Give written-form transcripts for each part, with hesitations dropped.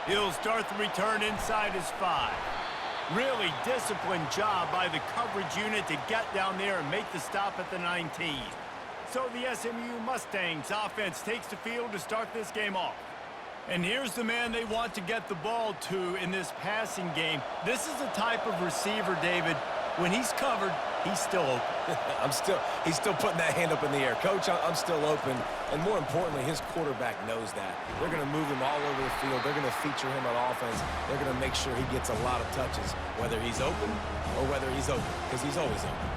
He'll start the return inside his 5. Really disciplined job by the coverage unit to get down there and make the stop at the 19. So the SMU Mustangs offense takes the field to start this game off. And here's the man they want to get the ball to in this passing game. This is the type of receiver, David, when he's covered, he's still open. He's still putting that hand up in the air. Coach, I'm still open. And more importantly, his quarterback knows that. They're going to move him all over the field. They're going to feature him on offense. They're going to make sure he gets a lot of touches, whether he's open or whether he's open, because he's always open.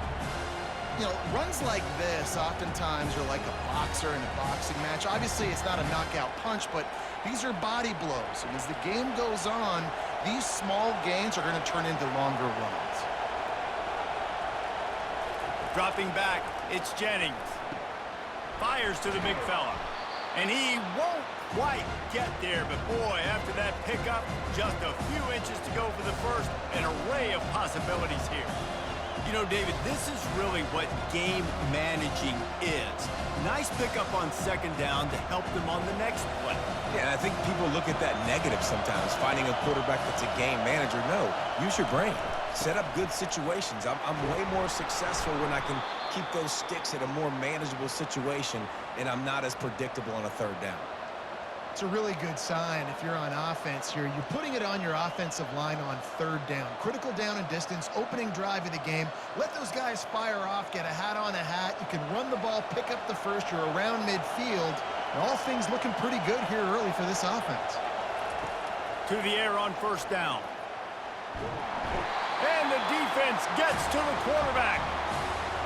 You know, runs like this oftentimes are like a boxer in a boxing match. Obviously, it's not a knockout punch, but these are body blows. And as the game goes on, these small gains are going to turn into longer runs. Dropping back, it's Jennings. Fires to the big fella. And he won't quite get there, but boy, after that pickup, just a few inches to go for the first. An array of possibilities here. You know, David, this is really what game managing is. Nice pickup on second down to help them on the next play. Yeah, I think people look at that negative sometimes, finding a quarterback that's a game manager. No, use your brain. Set up good situations. I'm way more successful when I can keep those sticks at a more manageable situation, and I'm not as predictable on a third down. It's a really good sign if you're on offense here. You're putting it on your offensive line on third down. Critical down and distance, opening drive of the game. Let those guys fire off, get a hat on a hat. You can run the ball, pick up the first. You're around midfield. And all things looking pretty good here early for this offense. To the air on first down. And the defense gets to the quarterback.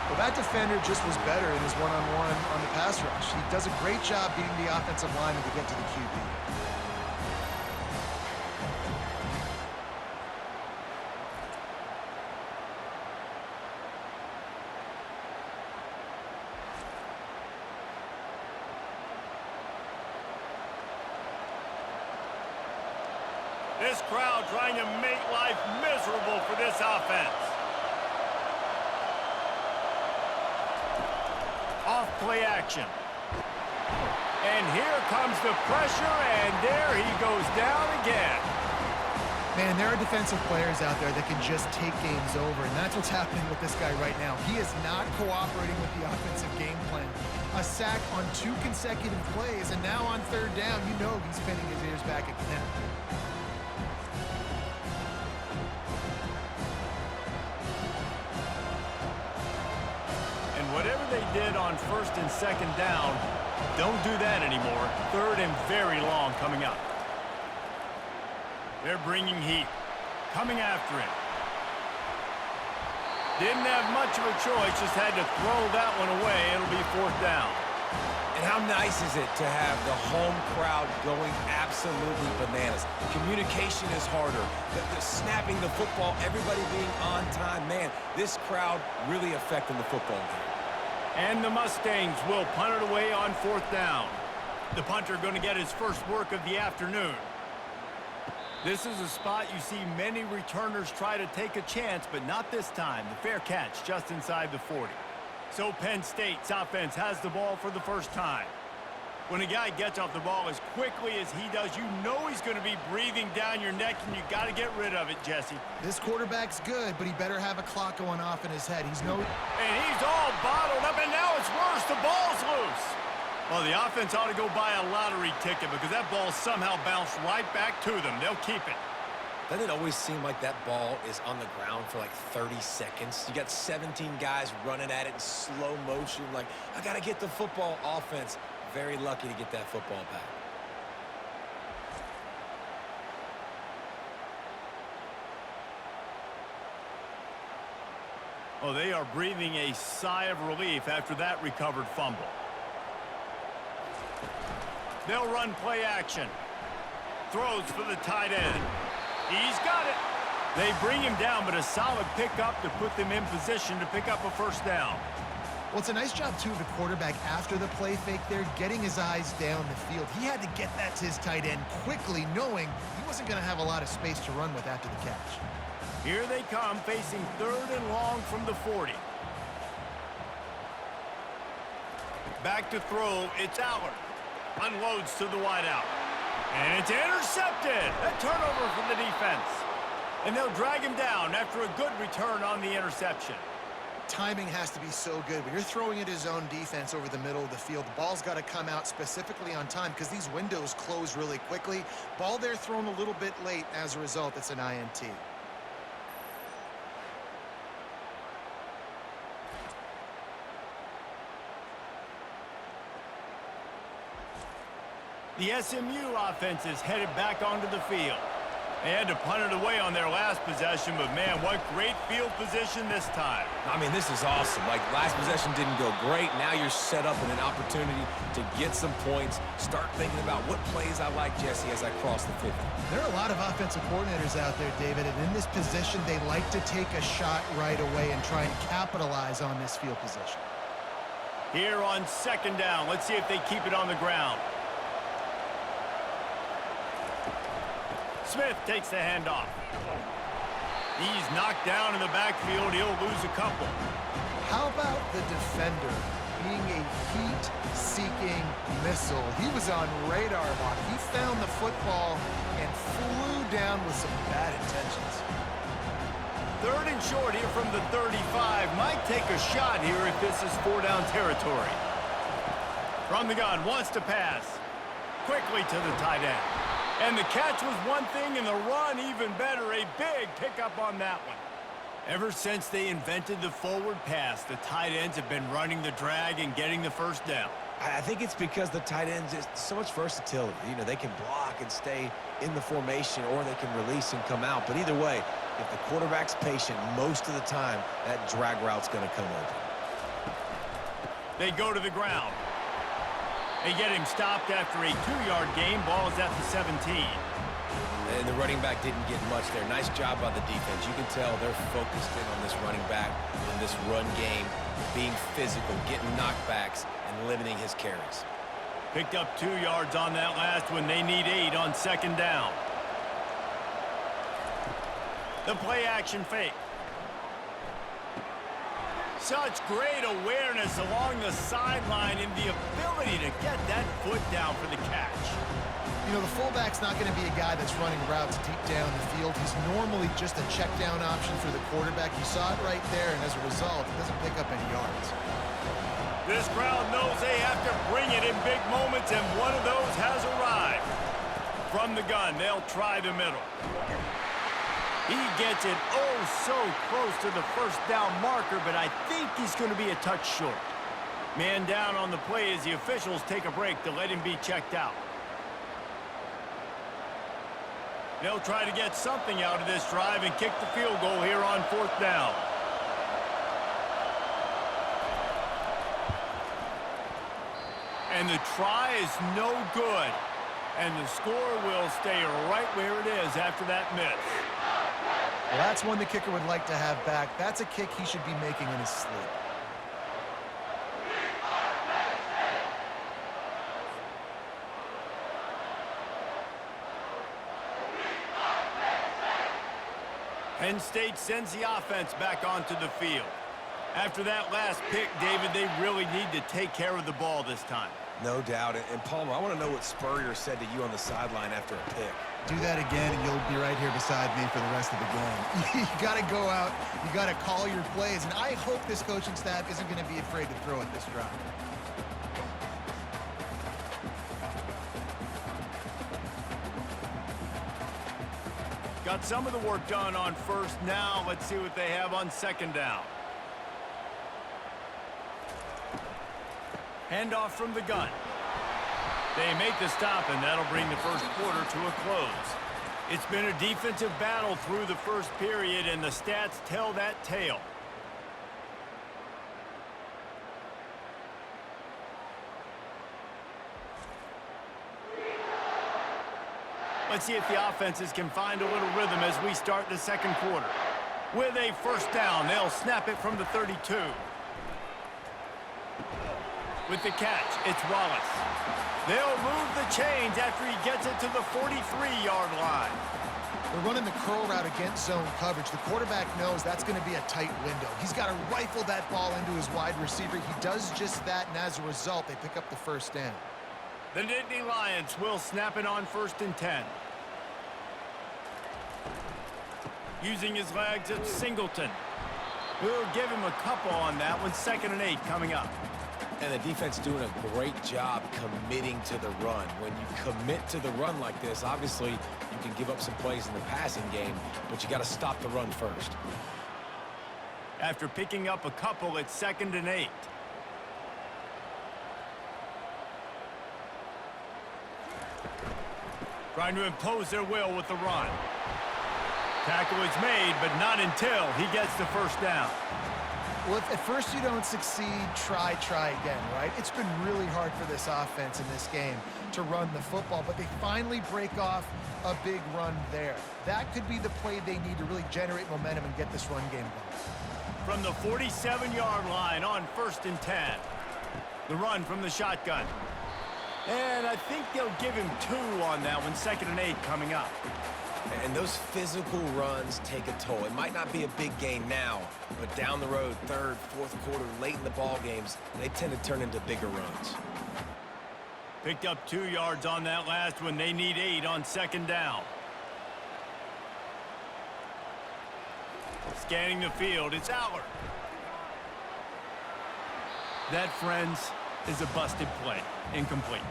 Well, that defender just was better in his one-on-one on the pass rush. He does a great job beating the offensive lineman to get to the QB. This crowd trying to make life miserable for this offense. Off play action. And here comes the pressure, and there he goes down again. Man, there are defensive players out there that can just take games over, and that's what's happening with this guy right now. He is not cooperating with the offensive game plan. A sack on 2 consecutive plays, and now on third down, you know he's pinning his ears back again. Whatever they did on first and second down, don't do that anymore. Third and very long coming up. They're bringing heat. Coming after him. Didn't have much of a choice, just had to throw that one away. It'll be fourth down. And how nice is it to have the home crowd going absolutely bananas? Communication is harder. The snapping the football, everybody being on time. Man, this crowd really affecting the football game. And the Mustangs will punt it away on fourth down. The punter going to get his first work of the afternoon. This is a spot you see many returners try to take a chance, but not this time. The fair catch just inside the 40. So Penn State's offense has the ball for the first time. When a guy gets off the ball as quickly as he does, you know he's going to be breathing down your neck, and you got to get rid of it, Jesse. This quarterback's good, but he better have a clock going off in his head. He's no... And he's all bottled up, and now it's worse. The ball's loose. Well, the offense ought to go buy a lottery ticket because that ball somehow bounced right back to them. They'll keep it. Doesn't it always seem like that ball is on the ground for like 30 seconds? You got 17 guys running at it in slow motion. Like, I got to get the football. Offense. Very lucky to get that football back. Oh, they are breathing a sigh of relief after that recovered fumble. They'll run play action. Throws for the tight end. He's got it. They bring him down, but a solid pickup to put them in position to pick up a first down. Well, it's a nice job, too, of the quarterback after the play fake there, getting his eyes down the field. He had to get that to his tight end quickly, knowing he wasn't going to have a lot of space to run with after the catch. Here they come, facing third and long from the 40. Back to throw, it's Allard. Unloads to the wideout. And it's intercepted. A turnover for the defense. And they'll drag him down after a good return on the interception. Timing has to be so good. When you're throwing at his own defense over the middle of the field, the ball's got to come out specifically on time because these windows close really quickly. Ball there thrown a little bit late. As a result, it's an INT. The SMU offense is headed back onto the field. They had to punt it away on their last possession, but man, what great field position this time. I mean, this is awesome. Like, last possession didn't go great. Now you're set up in an opportunity to get some points. Start thinking about what plays I like, Jesse, as I cross the 50. There are a lot of offensive coordinators out there, David, and in this position, they like to take a shot right away and try and capitalize on this field position. Here on second down, let's see if they keep it on the ground. Smith takes the handoff. He's knocked down in the backfield. He'll lose a couple. How about the defender being a heat-seeking missile? He was on radar lock. He found the football and flew down with some bad intentions. Third and short here from the 35. Might take a shot here if this is four-down territory. From the gun, wants to pass. Quickly to the tight end. And the catch was one thing, and the run even better. A big pickup on that one. Ever since they invented the forward pass, the tight ends have been running the drag and getting the first down. I think it's because the tight ends is so much versatility. You know, they can block and stay in the formation, or they can release and come out. But either way, if the quarterback's patient, most of the time, that drag route's going to come open. They go to the ground. They get him stopped after a 2-yard gain. Ball is at the 17. And the running back didn't get much there. Nice job by the defense. You can tell they're focused in on this running back, on this run game, being physical, getting knockbacks, and limiting his carries. Picked up 2 yards on that last one. They need 8 on second down. The play action fake. Such great awareness along the sideline and the ability to get that foot down for the catch. You know, the fullback's not going to be a guy that's running routes deep down the field. He's normally just a check down option for the quarterback. You saw it right there, and as a result, he doesn't pick up any yards. This crowd knows they have to bring it in big moments, and one of those has arrived. From the gun, they'll try the middle. He gets it oh so close to the first down marker, but I think he's going to be a touch short. Man down on the play as the officials take a break to let him be checked out. They'll try to get something out of this drive and kick the field goal here on fourth down. And the try is no good. And the score will stay right where it is after that miss. Well, that's one the kicker would like to have back. That's a kick he should be making in his sleep. Penn State sends the offense back onto the field. After that last pick, David, they really need to take care of the ball this time. No doubt. And Palmer, I want to know what Spurrier said to you on the sideline after a pick. Do that again, and you'll be right here beside me for the rest of the game. You got to go out. You got to call your plays. And I hope this coaching staff isn't going to be afraid to throw at this drive. Got some of the work done on first. Now let's see what they have on second down. Handoff from the gun. They make the stop, and that'll bring the first quarter to a close. It's been a defensive battle through the first period, and the stats tell that tale. Let's see if the offenses can find a little rhythm as we start the second quarter. With a first down, they'll snap it from the 32. With the catch, it's Wallace. They'll move the chains after he gets it to the 43-yard line. They're running the curl route against zone coverage. The quarterback knows that's going to be a tight window. He's got to rifle that ball into his wide receiver. He does just that, and as a result, they pick up the first down. The Nittany Lions will snap it on 1st and 10. Using his legs, it's Singleton. We'll give him a couple on that one. 2nd and 8 coming up. And the defense doing a great job committing to the run. When you commit to the run like this, obviously you can give up some plays in the passing game, but you got to stop the run first. After picking up a couple, it's 2nd and 8. Trying to impose their will with the run. Tackle is made, but not until he gets the 1st down. Well, if at first you don't succeed, try again, right? It's been really hard for this offense in this game to run the football, but they finally break off a big run there. That could be the play they need to really generate momentum and get this run game going. From the 47-yard line on 1st and 10. The run from the shotgun. And I think they'll give him 2 on that one. 2nd and 8 coming up. And those physical runs take a toll. It might not be a big gain now, but down the road, 3rd, 4th quarter, late in the ball games, they tend to turn into bigger runs. Picked up 2 yards on that last one. They need 8 on 2nd down. Scanning the field, it's Aller. That, friends, is a busted play. Incomplete.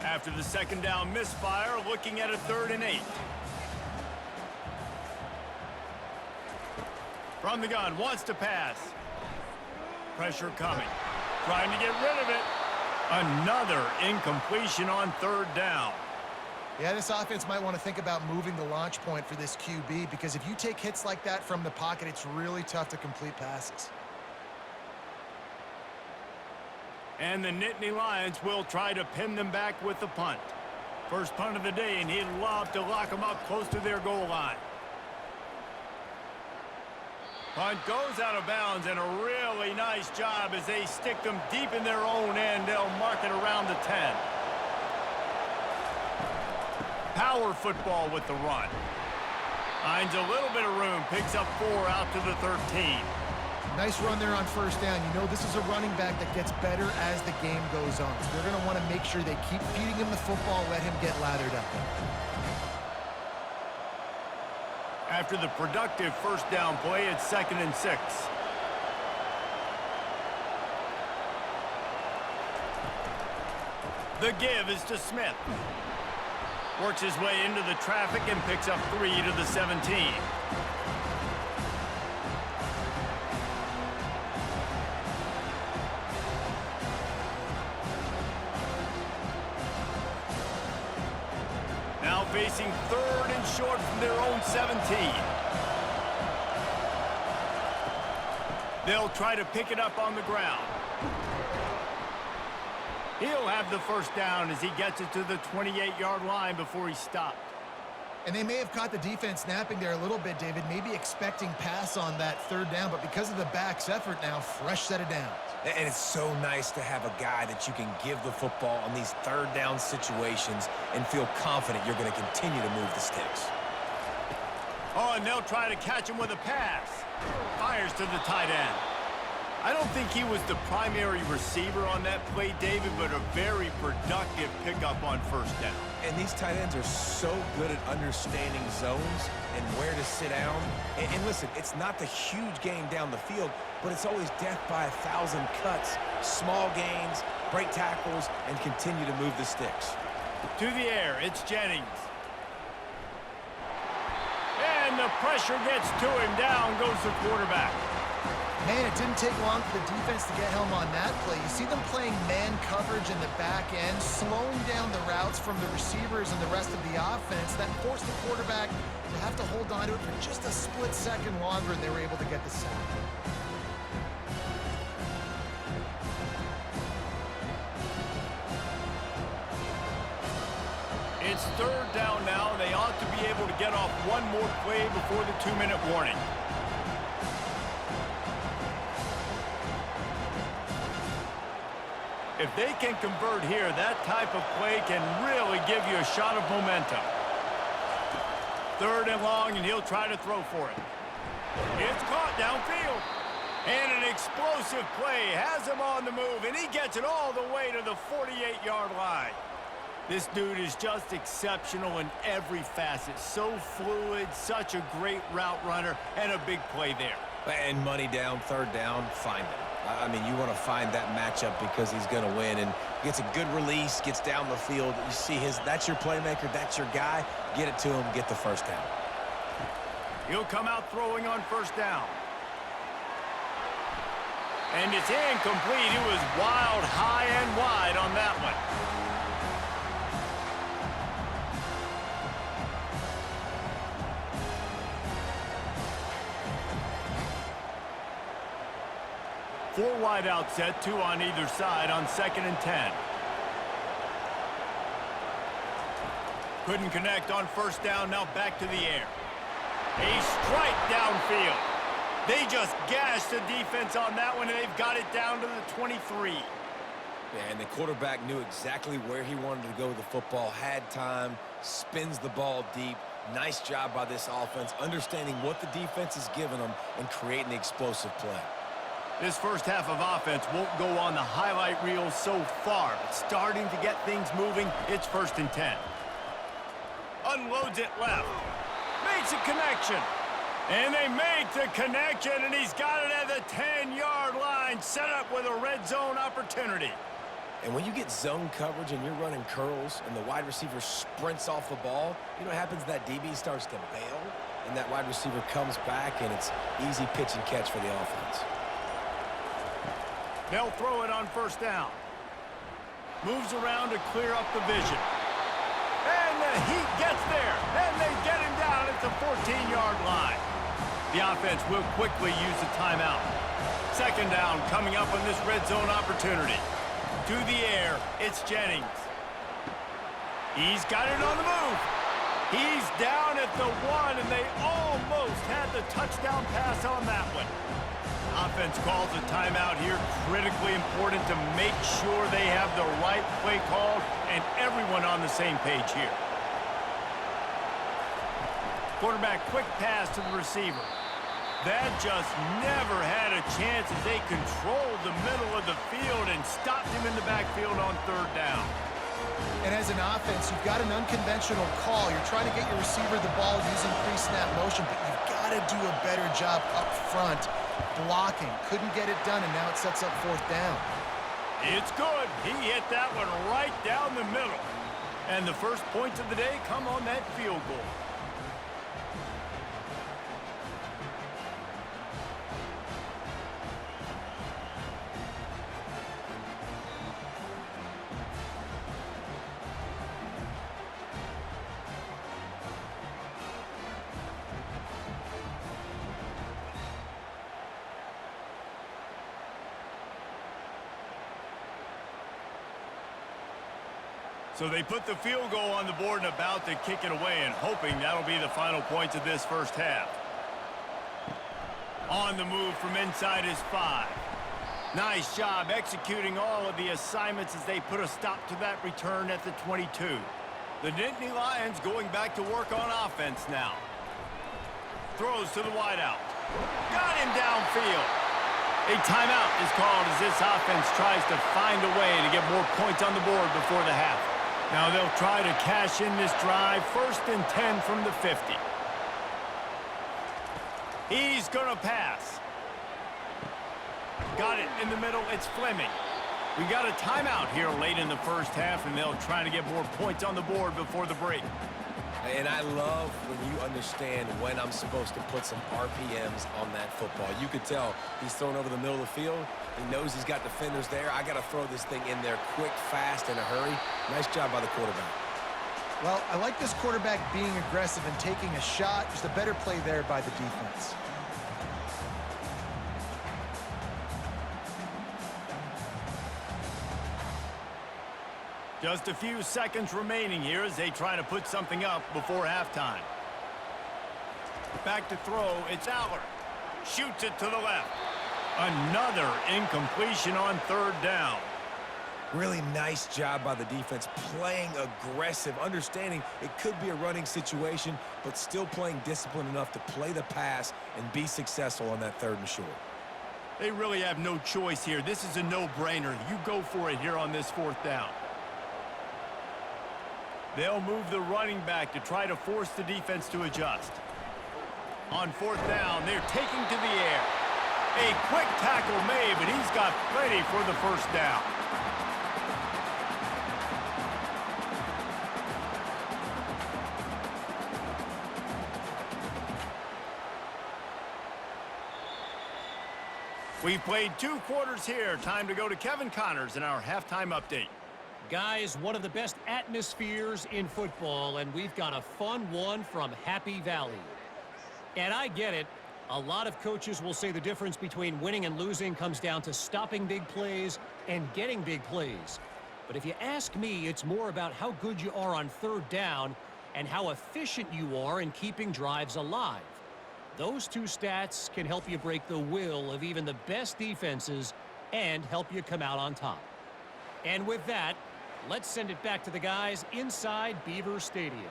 After the 2nd down misfire, looking at a 3rd and 8. From the gun, wants to pass. Pressure coming. Trying to get rid of it. Another incompletion on 3rd down. Yeah, this offense might want to think about moving the launch point for this QB, because if you take hits like that from the pocket, it's really tough to complete passes. And the Nittany Lions will try to pin them back with the punt. First punt of the day, and he'd love to lock them up close to their goal line. Punt goes out of bounds, and a really nice job as they stick them deep in their own end. They'll mark it around the 10. Power football with the run. Finds a little bit of room, picks up 4 out to the 13. Nice run there on 1st down. You know this is a running back that gets better as the game goes on. So they're going to want to make sure they keep feeding him the football, let him get lathered up. After the productive 1st down play, it's 2nd and 6. The give is to Smith. Works his way into the traffic and picks up 3 to the 17. Now facing 3rd and short from their own 17. They'll try to pick it up on the ground. He'll have the 1st down as he gets it to the 28-yard line before he stopped. And they may have caught the defense napping there a little bit, David, maybe expecting pass on that 3rd down, but because of the back's effort now, fresh set of downs. And it's so nice to have a guy that you can give the football on these 3rd down situations and feel confident you're going to continue to move the sticks. Oh, and they'll try to catch him with a pass. Fires to the tight end. I don't think he was the primary receiver on that play, David, but a very productive pickup on 1st down. And these tight ends are so good at understanding zones and where to sit down. And listen, it's not the huge gain down the field, but it's always death by 1,000 cuts, small gains, break tackles, and continue to move the sticks. To the air, it's Jennings. And the pressure gets to him. Down goes the quarterback. Man, it didn't take long for the defense to get home on that play. You see them playing man coverage in the back end, slowing down the routes from the receivers and the rest of the offense. That forced the quarterback to have to hold on to it for just a split second longer, and they were able to get the sack. It's 3rd down now, and they ought to be able to get off one more play before the 2-minute warning. If they can convert here, that type of play can really give you a shot of momentum. 3rd and long, and he'll try to throw for it. It's caught downfield. And an explosive play has him on the move, and he gets it all the way to the 48-yard line. This dude is just exceptional in every facet. So fluid, such a great route runner, and a big play there. And money down, 3rd down, find him. I mean, you want to find that matchup because he's going to win, and gets a good release, gets down the field. You see that's your playmaker, that's your guy. Get it to him, get the 1st down. He'll come out throwing on 1st down. And it's incomplete. It was wild, high and wide on that one. Four wide out set, 2 on either side on 2nd and 10. Couldn't connect on 1st down, now back to the air. A strike downfield. They just gashed the defense on that one, and they've got it down to the 23. Yeah, and the quarterback knew exactly where he wanted to go with the football, had time, spins the ball deep. Nice job by this offense, understanding what the defense is giving them and creating the explosive play. This first half of offense won't go on the highlight reel so far, but starting to get things moving. It's 1st and 10. Unloads it left. Makes a connection. And they make the connection, and he's got it at the 10-yard line, set up with a red zone opportunity. And when you get zone coverage and you're running curls and the wide receiver sprints off the ball, you know what happens? That DB starts to bail, and that wide receiver comes back, and it's easy pitch and catch for the offense. They'll throw it on 1st down. Moves around to clear up the vision. And the heat gets there, and they get him down at the 14-yard line. The offense will quickly use the timeout. 2nd down coming up on this red zone opportunity. To the air, it's Jennings. He's got it on the move. He's down at the 1, and they almost had the touchdown pass on that one. Offense calls a timeout here. Critically important to make sure they have the right play called and everyone on the same page here. Quarterback quick pass to the receiver. That just never had a chance as they controlled the middle of the field and stopped him in the backfield on 3rd down. And as an offense, you've got an unconventional call. You're trying to get your receiver the ball using pre-snap motion, but you've got to do a better job up front blocking. Couldn't get it done, and now it sets up 4th down. It's good. He hit that one right down the middle. And the first points of the day come on that field goal. So they put the field goal on the board and about to kick it away, and hoping that'll be the final points of this first half. On the move from inside his 5. Nice job executing all of the assignments as they put a stop to that return at the 22. The Nittany Lions going back to work on offense now. Throws to the wideout. Got him downfield. A timeout is called as this offense tries to find a way to get more points on the board before the half. Now they'll try to cash in this drive. 1st and 10 from the 50. He's going to pass. Got it in the middle. It's Fleming. We got a timeout here late in the first half, and they'll try to get more points on the board before the break. And I love when you understand when I'm supposed to put some RPMs on that football. You could tell he's thrown over the middle of the field. He knows he's got defenders there. I got to throw this thing in there quick, fast, in a hurry. Nice job by the quarterback. Well, I like this quarterback being aggressive and taking a shot. Just a better play there by the defense. Just a few seconds remaining here as they try to put something up before halftime. Back to throw, it's Aller. Shoots it to the left. Another incompletion on 3rd down. Really nice job by the defense, playing aggressive, understanding it could be a running situation, but still playing disciplined enough to play the pass and be successful on that 3rd and short. They really have no choice here. This is a no-brainer. You go for it here on this 4th down. They'll move the running back to try to force the defense to adjust. On 4th down, they're taking to the air. A quick tackle made, but he's got plenty for the 1st down. We've played 2 quarters here. Time to go to Kevin Connors in our halftime update. Guys, one of the best atmospheres in football, and we've got a fun one from Happy Valley. And I get it. A lot of coaches will say the difference between winning and losing comes down to stopping big plays and getting big plays. But if you ask me, it's more about how good you are on 3rd down and how efficient you are in keeping drives alive. Those 2 stats can help you break the will of even the best defenses and help you come out on top. And with that, let's send it back to the guys inside Beaver Stadium.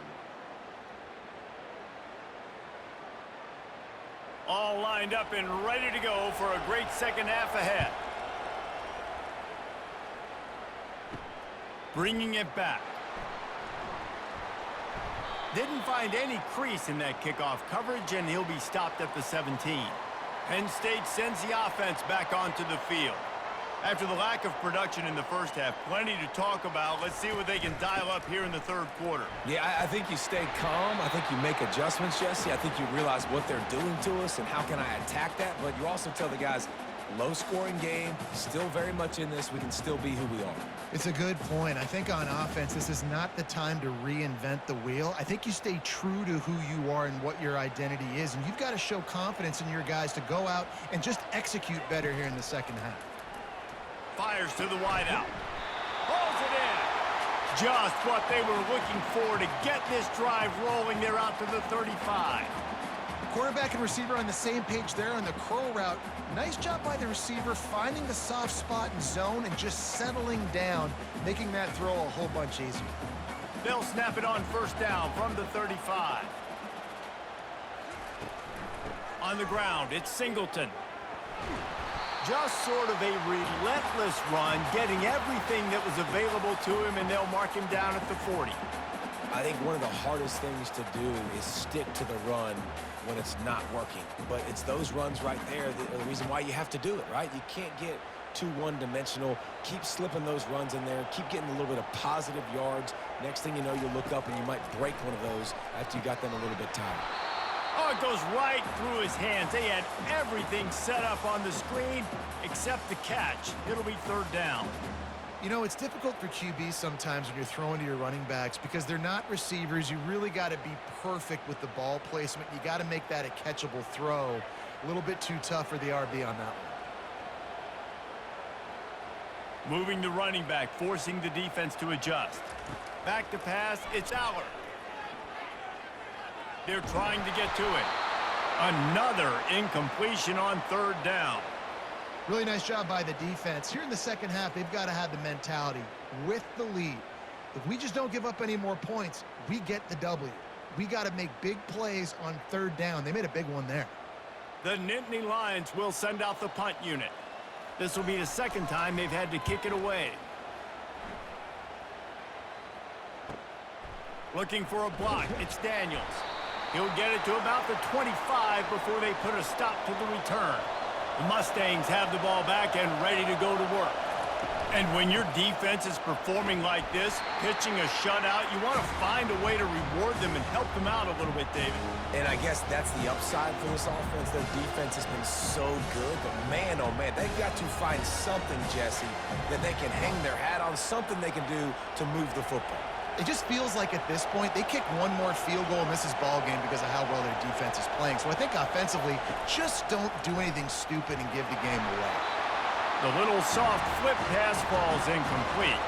All lined up and ready to go for a great 2nd half ahead. Bringing it back. Didn't find any crease in that kickoff coverage, and he'll be stopped at the 17. Penn State sends the offense back onto the field. After the lack of production in the 1st half, plenty to talk about. Let's see what they can dial up here in the 3rd quarter. Yeah, I think you stay calm. I think you make adjustments, Jesse. I think you realize what they're doing to us and how can I attack that. But you also tell the guys, low-scoring game, still very much in this. We can still be who we are. It's a good point. I think on offense, this is not the time to reinvent the wheel. I think you stay true to who you are and what your identity is, and you've got to show confidence in your guys to go out and just execute better here in the 2nd half. Fires to the wideout. Pulls it in. Just what they were looking for to get this drive rolling. They're out to the 35. Quarterback and receiver on the same page there on the curl route. Nice job by the receiver finding the soft spot in zone and just settling down, making that throw a whole bunch easier. They'll snap it on 1st down from the 35. On the ground, it's Singleton. Just sort of a relentless run, getting everything that was available to him, and they'll mark him down at the 40. I think one of the hardest things to do is stick to the run when it's not working. But it's those runs right there that are the reason why you have to do it, right? You can't get too one-dimensional. Keep slipping those runs in there. Keep getting a little bit of positive yards. Next thing you know, you look up and you might break one of those after you got them a little bit tired. Oh, it goes right through his hands. They had everything set up on the screen except the catch. It'll be 3rd down. You know, it's difficult for QBs sometimes when you're throwing to your running backs because they're not receivers. You really got to be perfect with the ball placement. You got to make that a catchable throw. A little bit too tough for the RB on that one. Moving the running back, forcing the defense to adjust. Back to pass, it's Aller. They're trying to get to it. Another incompletion on 3rd down. Really nice job by the defense. Here in the 2nd half, they've got to have the mentality with the lead. If we just don't give up any more points, we get the W. We got to make big plays on 3rd down. They made a big one there. The Nittany Lions will send out the punt unit. This will be the 2nd time they've had to kick it away. Looking for a block, it's Daniels. He'll get it to about the 25 before they put a stop to the return. The Mustangs have the ball back and ready to go to work. And when your defense is performing like this, pitching a shutout, you want to find a way to reward them and help them out a little bit, David. And I guess that's the upside for this offense. Their defense has been so good, but man, oh man, they've got to find something, Jesse, that they can hang their hat on, something they can do to move the football. It just feels like at this point, they kick one more field goal and this is ball game because of how well their defense is playing. So I think offensively, just don't do anything stupid and give the game away. The little soft flip pass falls incomplete.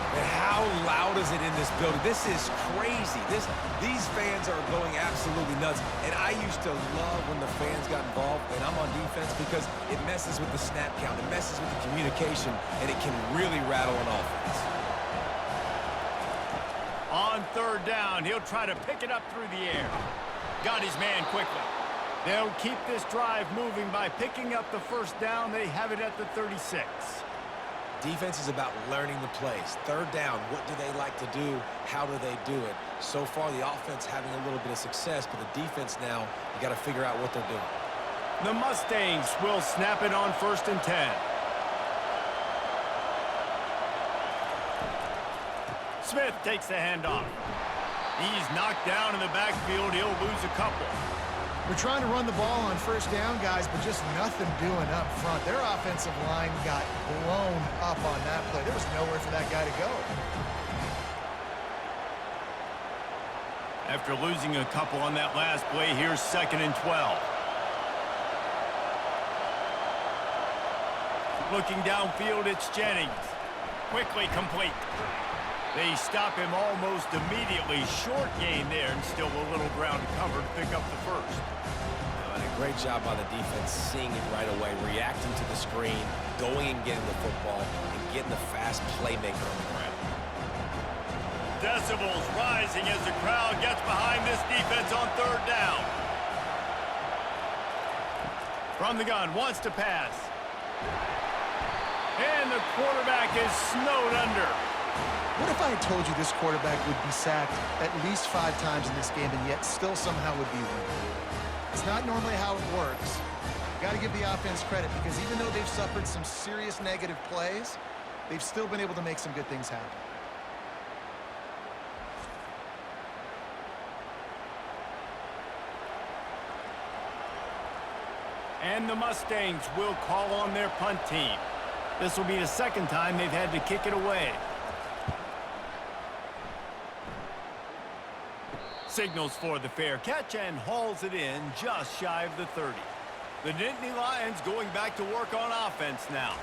And how loud is it in this building? This is crazy. These fans are going absolutely nuts. And I used to love when the fans got involved, and I'm on defense because it messes with the snap count. It messes with the communication, and it can really rattle an offense. On third down, he'll try to pick it up through the air. Got his man quickly. They'll keep this drive moving by picking up the first down. They have it at the 36. Defense is about learning the plays. Third down, what do they like to do? How do they do it? So far, the offense having a little bit of success, but the defense now, you got to figure out what they're doing. The Mustangs will snap it on 1st and 10. Smith takes the handoff. He's knocked down in the backfield. He'll lose a couple. We're trying to run the ball on first down, guys, but just nothing doing up front. Their offensive line got blown up on that play. There was nowhere for that guy to go. After losing a couple on that last play, here's 2nd and 12. Looking downfield, it's Jennings. Quickly complete. They stop him almost immediately. Short gain there, and still a little ground to cover to pick up the first. And a great job by the defense seeing it right away, reacting to the screen, going and getting the football, and getting the fast playmaker on the ground. Decibels rising as the crowd gets behind this defense on third down. From the gun, wants to pass. And the quarterback is snowed under. What if I had told you this quarterback would be sacked at least 5 times in this game and yet still somehow would be winning? It's not normally how it works. You got to give the offense credit because even though they've suffered some serious negative plays, they've still been able to make some good things happen. And the Mustangs will call on their punt team. This will be the 2nd time they've had to kick it away. Signals for the fair catch and hauls it in just shy of the 30. The Nittany Lions going back to work on offense now.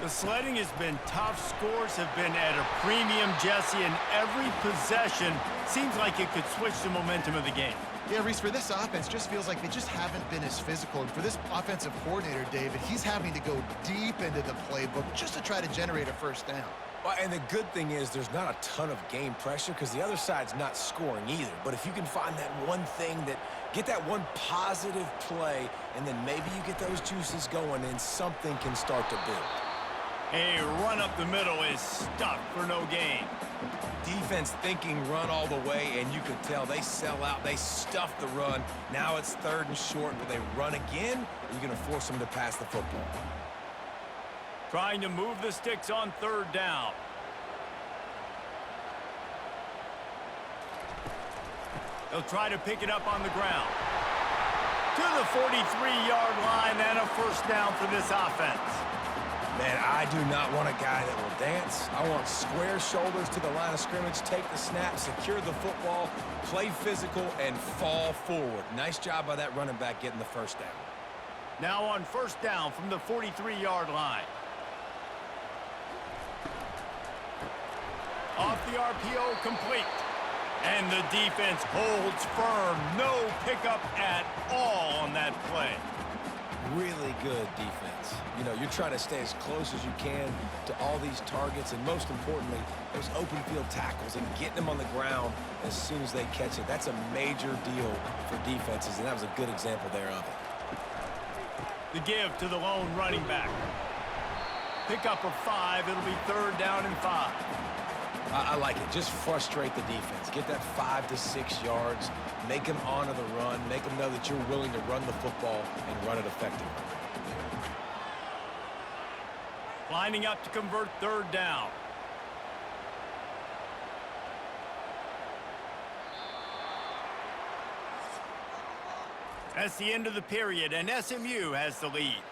The sledding has been tough. Scores have been at a premium, Jesse, and every possession seems like it could switch the momentum of the game. Yeah, Reese, for this offense, just feels like they just haven't been as physical. And for this offensive coordinator, David, he's having to go deep into the playbook just to try to generate a first down. Well, and the good thing is there's not a ton of game pressure because the other side's not scoring either. But if you can find that one thing get that one positive play, and then maybe you get those juices going and something can start to build. A run up the middle is stuck for no gain. Defense thinking run all the way, and you can tell they sell out. They stuff the run. Now it's 3rd and short. Will they run again? Or are you going to force them to pass the football? Trying to move the sticks on 3rd down. They'll try to pick it up on the ground. To the 43-yard line and a first down for this offense. Man, I do not want a guy that will dance. I want square shoulders to the line of scrimmage, take the snap, secure the football, play physical, and fall forward. Nice job by that running back getting the first down. Now on first down from the 43-yard line. Off the RPO, complete. And the defense holds firm. No pickup at all on that play. Really good defense. You know, you're trying to stay as close as you can to all these targets, and most importantly, those open field tackles and getting them on the ground as soon as they catch it. That's a major deal for defenses, and that was a good example there of it. The give to the lone running back. Pickup of 5. It'll be 3rd down and 5. I like it. Just frustrate the defense. Get that 5 to 6 yards. Make them honor the run. Make them know that you're willing to run the football and run it effectively. Lining up to convert 3rd down. That's the end of the period, and SMU has the lead.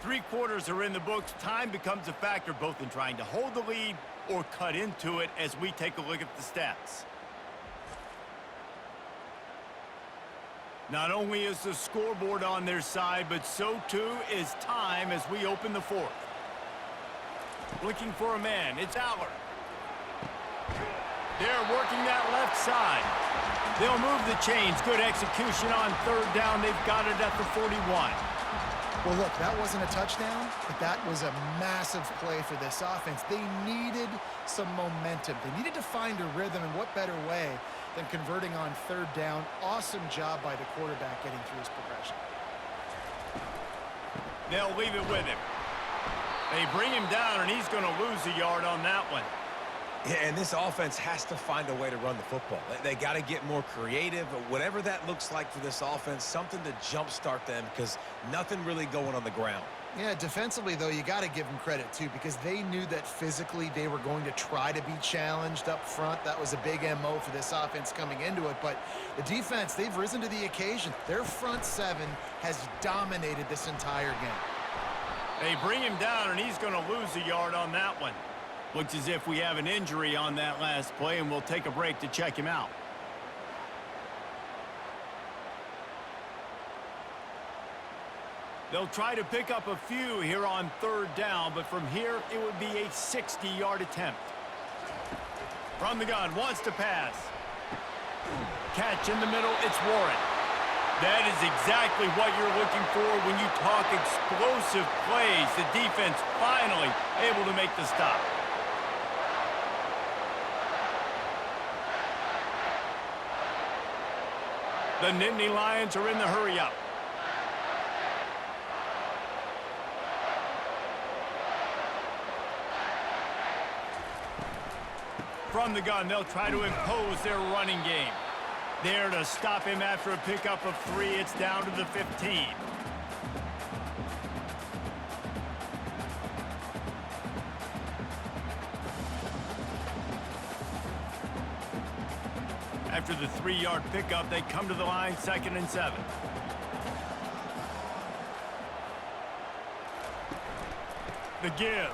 3 quarters are in the books. Time becomes a factor both in trying to hold the lead or cut into it as we take a look at the stats. Not only is the scoreboard on their side, but so too is time as we open the 4th. Looking for a man. It's Aller. They're working that left side. They'll move the chains. Good execution on third down. They've got it at the 41. Well, look, that wasn't a touchdown, but that was a massive play for this offense. They needed some momentum. They needed to find a rhythm, and what better way than converting on third down. Awesome job by the quarterback getting through his progression. They'll leave it with him. They bring him down, and he's going to lose a yard on that one. Yeah, and this offense has to find a way to run the football. They got to get more creative, whatever that looks like for this offense, something to jumpstart them because nothing really going on the ground. Yeah, defensively, though, you got to give them credit, too, because they knew that physically they were going to try to be challenged up front. That was a big MO for this offense coming into it. But the defense, they've risen to the occasion. Their front seven has dominated this entire game. They bring him down, and he's going to lose a yard on that one. Looks as if we have an injury on that last play, and we'll take a break to check him out. They'll try to pick up a few here on third down, but from here, it would be a 60-yard attempt. From the gun, wants to pass. Catch in the middle, it's Warren. That is exactly what you're looking for when you talk explosive plays. The defense finally able to make the stop. The Nittany Lions are in the hurry-up. From the gun, they'll try to impose their running game. There to stop him after a pickup of 3. It's down to the 15. After the 3-yard pickup, they come to the line, 2nd and 7. The give.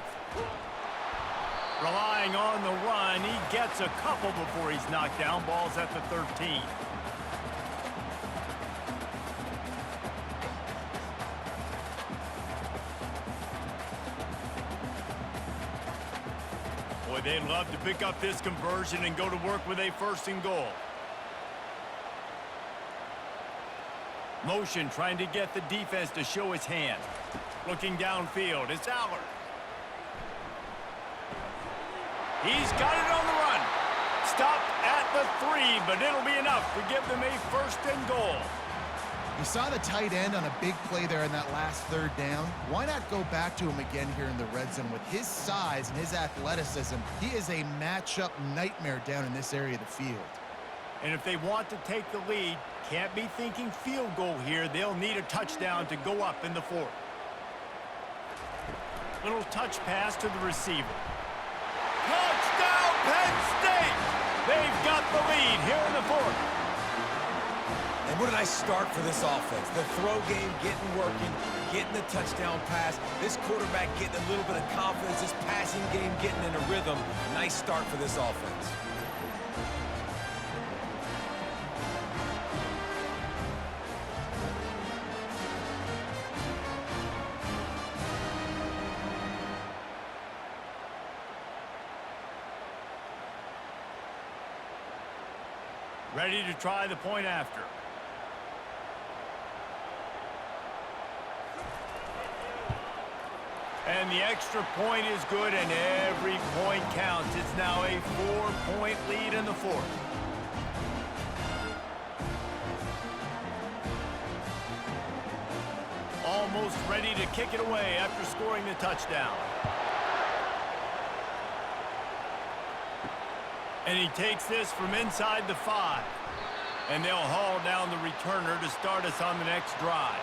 Relying on the run, he gets a couple before he's knocked down. Ball's at the 13. Boy, they'd love to pick up this conversion and go to work with a 1st and goal. Motion trying to get the defense to show his hand. Looking downfield, it's Aller. He's got it on the run. Stopped at the 3, but it'll be enough to give them a 1st and goal. You saw the tight end on a big play there in that last third down. Why not go back to him again here in the red zone? With his size and his athleticism, he is a matchup nightmare down in this area of the field. And if they want to take the lead, can't be thinking field goal here. They'll need a touchdown to go up in the 4th. Little touch pass to the receiver. Touchdown, Penn State! They've got the lead here in the 4th. And what a nice start for this offense. The throw game getting working, getting the touchdown pass. This quarterback getting a little bit of confidence. This passing game getting in a rhythm. Nice start for this offense. Ready to try the point after. And the extra point is good, and every point counts. It's now a 4-point lead in the 4th. Almost ready to kick it away after scoring the touchdown. And he takes this from inside the 5. And they'll haul down the returner to start us on the next drive.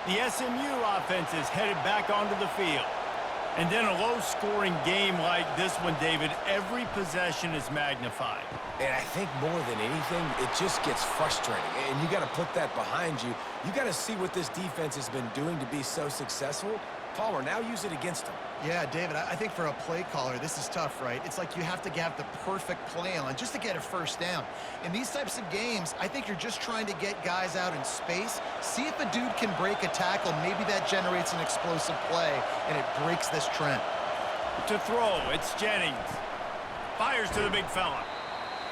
The SMU offense is headed back onto the field. And then a low-scoring game like this one, David, every possession is magnified. And I think more than anything, it just gets frustrating. And you got to put that behind you. You got to see what this defense has been doing to be so successful. Palmer, now use it against them. Yeah, David, I think for a play caller, this is tough, right? It's like you have to have the perfect play on just to get a 1st down. In these types of games, I think you're just trying to get guys out in space, see if a dude can break a tackle. Maybe that generates an explosive play, and it breaks this trend. To throw, it's Jennings. Fires to the big fella.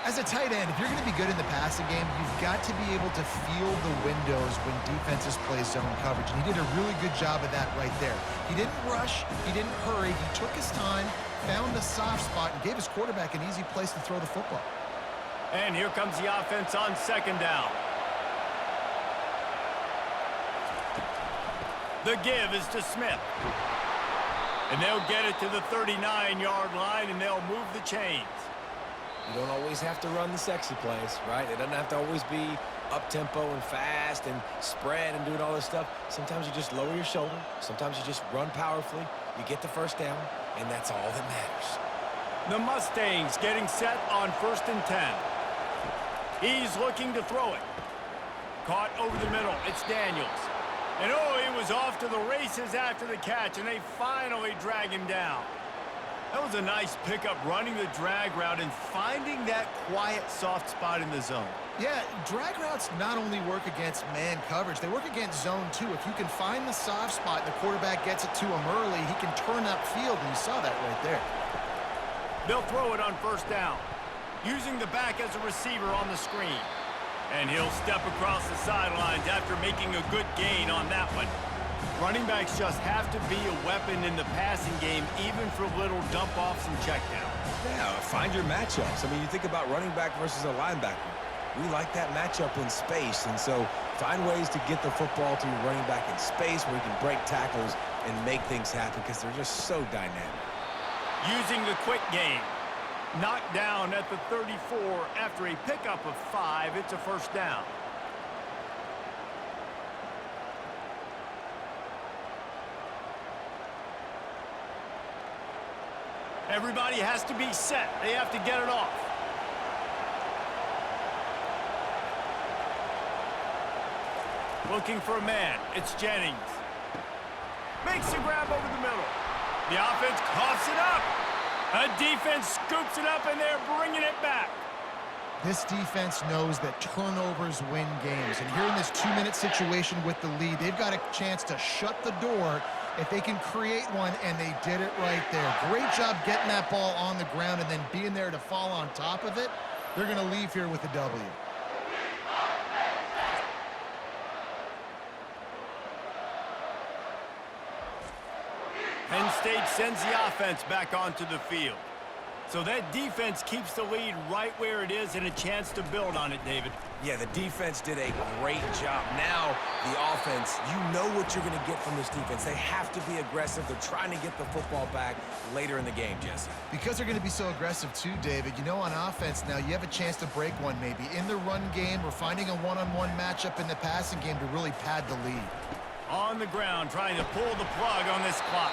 As a tight end, if you're going to be good in the passing game, you've got to be able to feel the windows when defenses play zone coverage. And he did a really good job of that right there. He didn't rush. He didn't hurry. He took his time, found the soft spot, and gave his quarterback an easy place to throw the football. And here comes the offense on second down. The give is to Smith. And they'll get it to the 39-yard line, and they'll move the chains. You don't always have to run the sexy plays, right? It doesn't have to always be up-tempo and fast and spread and doing all this stuff. Sometimes you just lower your shoulder. Sometimes you just run powerfully. You get the first down, and that's all that matters. The Mustangs getting set on 1st and 10. He's looking to throw it. Caught over the middle. It's Daniels. And oh, he was off to the races after the catch, and they finally drag him down. That was a nice pickup, running the drag route and finding that quiet, soft spot in the zone. Yeah, drag routes not only work against man coverage, they work against zone too. If you can find the soft spot and the quarterback gets it to him early, he can turn upfield, and you saw that right there. They'll throw it on 1st down, using the back as a receiver on the screen. And he'll step across the sidelines after making a good gain on that one. Running backs just have to be a weapon in the passing game, even for little dump-offs and checkdowns. Yeah, find your matchups. I mean, you think about running back versus a linebacker. We like that matchup in space, and so find ways to get the football to your running back in space where you can break tackles and make things happen because they're just so dynamic. Using the quick game. Knocked down at the 34 after a pickup of 5. It's a 1st down. Everybody has to be set. They have to get it off. Looking for a man. It's Jennings. Makes a grab over the middle. The offense coughs it up. A defense scoops it up, and they're bringing it back. This defense knows that turnovers win games. And here in this 2-minute situation with the lead, they've got a chance to shut the door if they can create one, and they did it right there. Great job getting that ball on the ground and then being there to fall on top of it. They're going to leave here with a W. Penn State sends the offense back onto the field. So that defense keeps the lead right where it is and a chance to build on it, David. Yeah, the defense did a great job. Now, the offense, you know what you're going to get from this defense. They have to be aggressive. They're trying to get the football back later in the game, Jesse. Because they're going to be so aggressive too, David, you know, on offense now, you have a chance to break one maybe in the run game or finding a one-on-one matchup in the passing game to really pad the lead. On the ground, trying to pull the plug on this clock.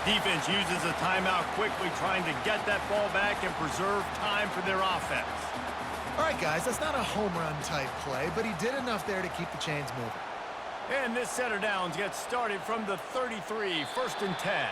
Defense uses a timeout quickly, trying to get that ball back and preserve time for their offense. All right, guys, that's not a home run type play, but he did enough there to keep the chains moving. And this set of downs gets started from the 33, 1st and 10.